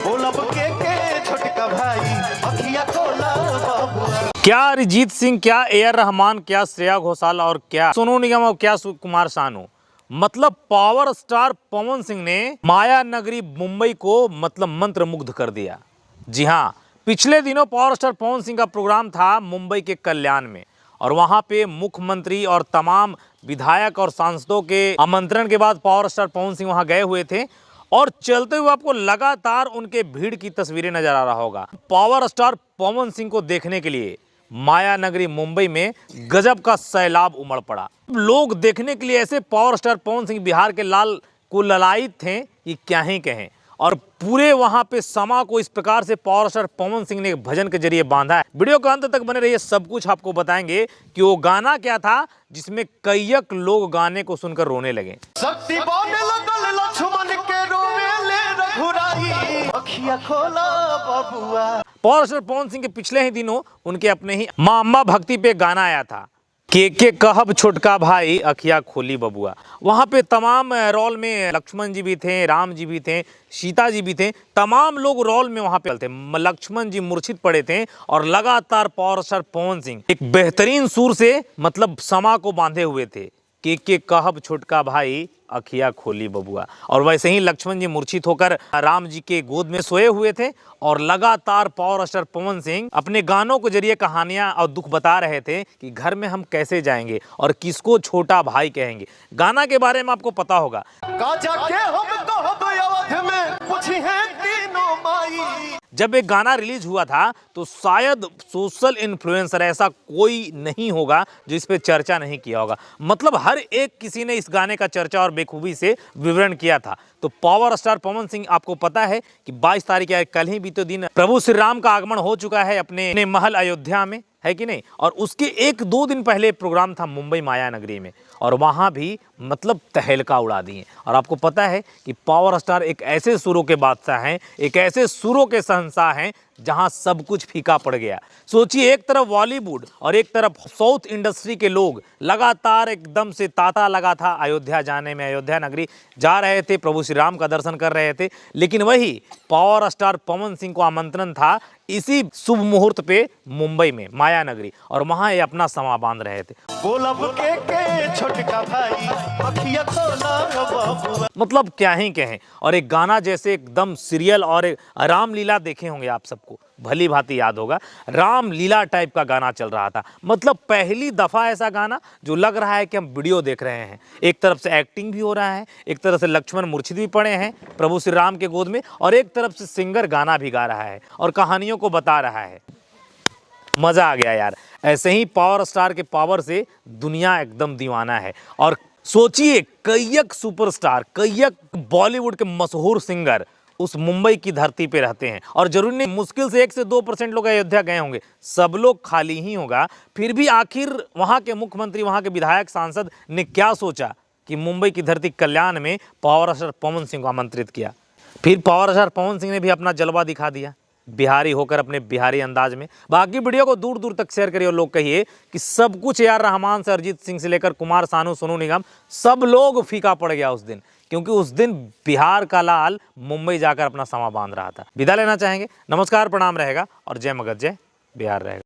छोटका भाई अखिया खोला बाबुआ। क्या अरिजीत सिंह, क्या ए आर रहमान, क्या श्रेया घोषाल और क्या सोनू निगम और क्या कुमार सानू, मतलब पावर स्टार पवन सिंह ने माया नगरी मुंबई को मतलब मंत्रमुग्ध कर दिया। जी हाँ, पिछले दिनों पावर स्टार पवन सिंह का प्रोग्राम था मुंबई के कल्याण में और वहां पे मुख्यमंत्री और तमाम विधायक और सांसदों के आमंत्रण के बाद पावर स्टार पवन सिंह वहां गए हुए थे और चलते हुए आपको लगातार उनके भीड़ की तस्वीरें नजर आ रहा होगा। पावर स्टार पवन सिंह को देखने के लिए माया नगरी मुंबई में गजब का सैलाब उमड़ पड़ा। लोग देखने के लिए ऐसे पावर स्टार पवन सिंह बिहार के लाल को ललायित थे कि क्या ही कहें। और पूरे वहां पे समा को इस प्रकार से पावर स्टार पवन सिंह ने भजन के जरिए बांधा है। वीडियो के अंत तक बने रहिए, सब कुछ आपको बताएंगे कि वो गाना क्या था जिसमें कईयक लोग गाने को सुनकर रोने लगे। पावर स्टार पवन सिंह के पिछले ही दिनों उनके अपने ही मां अम्मा भक्ति पे गाना आया था, के कहब छोटका भाई अखिया खोली बबुआ। वहां पे तमाम रोल में लक्ष्मण जी भी थे, राम जी भी थे, सीता जी भी थे, तमाम लोग रोल में वहां पे थे। लक्ष्मण जी मूर्छित पड़े थे और लगातार पावर स्टार पवन सिंह एक बेहतरीन सुर से मतलब समा को बांधे हुए थे, के कहब छोटका भाई अखिया खोली बबुआ। और वैसे ही लक्ष्मण जी मूर्छित होकर राम जी के गोद में सोए हुए थे और लगातार पावर स्टार पवन सिंह अपने गानों के जरिए कहानियां और दुख बता रहे थे कि घर में हम कैसे जाएंगे और किसको छोटा भाई कहेंगे। गाना के बारे में आपको पता होगा, जब एक गाना रिलीज हुआ था तो शायद सोशल इन्फ्लुएंसर ऐसा कोई नहीं होगा जो इस पे चर्चा नहीं किया होगा। मतलब हर एक किसी ने इस गाने का चर्चा और बेखूबी से विवरण किया था। तो पावर स्टार पवन सिंह, आपको पता है कि 22 तारीख या कल ही बीते दिन प्रभु श्री राम का आगमन हो चुका है अपने महल अयोध्या में, है कि नहीं। और उसके 1-2 दिन पहले प्रोग्राम था मुंबई माया नगरी में और वहां भी मतलब तहलका उड़ा दिए। और आपको पता है कि पावर स्टार एक ऐसे सुरों के बादशाह हैं, एक ऐसे सुरों के शहंशाह हैं जहां सब कुछ फीका पड़ गया। सोचिए, एक तरफ बॉलीवुड और एक तरफ साउथ इंडस्ट्री के लोग लगातार एकदम से तांता लगा था अयोध्या जाने में। अयोध्या नगरी जा रहे थे, प्रभु श्री राम का दर्शन कर रहे थे, लेकिन वही पावर स्टार पवन सिंह को आमंत्रण था इसी शुभ मुहूर्त पे मुंबई में माया नगरी, और वहां ये अपना समा बांध रहे थे। छोटका भाई अखिया खोला, मतलब क्या ही कहें। और एक गाना जैसे एकदम सीरियल और एक रामलीला देखे होंगे आप सबको, भली भांति याद होगा, रामलीला टाइप का गाना चल रहा था। मतलब पहली दफा ऐसा गाना जो लग रहा है कि हम वीडियो देख रहे हैं। एक तरफ से एक्टिंग भी हो रहा है, एक तरफ से लक्ष्मण मूर्छित भी पड़े हैं प्रभु श्री राम के गोद में, और एक तरफ से सिंगर गाना भी गा रहा है और कहानियों को बता रहा है। मजा आ गया यार। ऐसे ही पावर स्टार के पावर से दुनिया एकदम दीवाना है। और सोचिए, कईयक सुपरस्टार, कईयक बॉलीवुड के मशहूर सिंगर उस मुंबई की धरती पे रहते हैं और जरूरी नहीं मुश्किल से 1 से 2% लोग अयोध्या गए होंगे, सब लोग खाली ही होगा। फिर भी आखिर वहां के मुख्यमंत्री, वहां के विधायक, सांसद ने क्या सोचा कि मुंबई की धरती कल्याण में पावर स्टार पवन सिंह को आमंत्रित किया। फिर पावर स्टार पवन सिंह ने भी अपना जलवा दिखा दिया बिहारी होकर, अपने बिहारी अंदाज में। बाकी वीडियो को दूर दूर तक शेयर करिए और लोग कहिए कि सब कुछ ए आर रहमान से अरिजीत सिंह से लेकर कुमार सानू, सोनू निगम, सब लोग फीका पड़ गया उस दिन, क्योंकि उस दिन बिहार का लाल मुंबई जाकर अपना समा बांध रहा था। विदा लेना चाहेंगे, नमस्कार, प्रणाम रहेगा और जय मगध, जय बिहार रहेगा।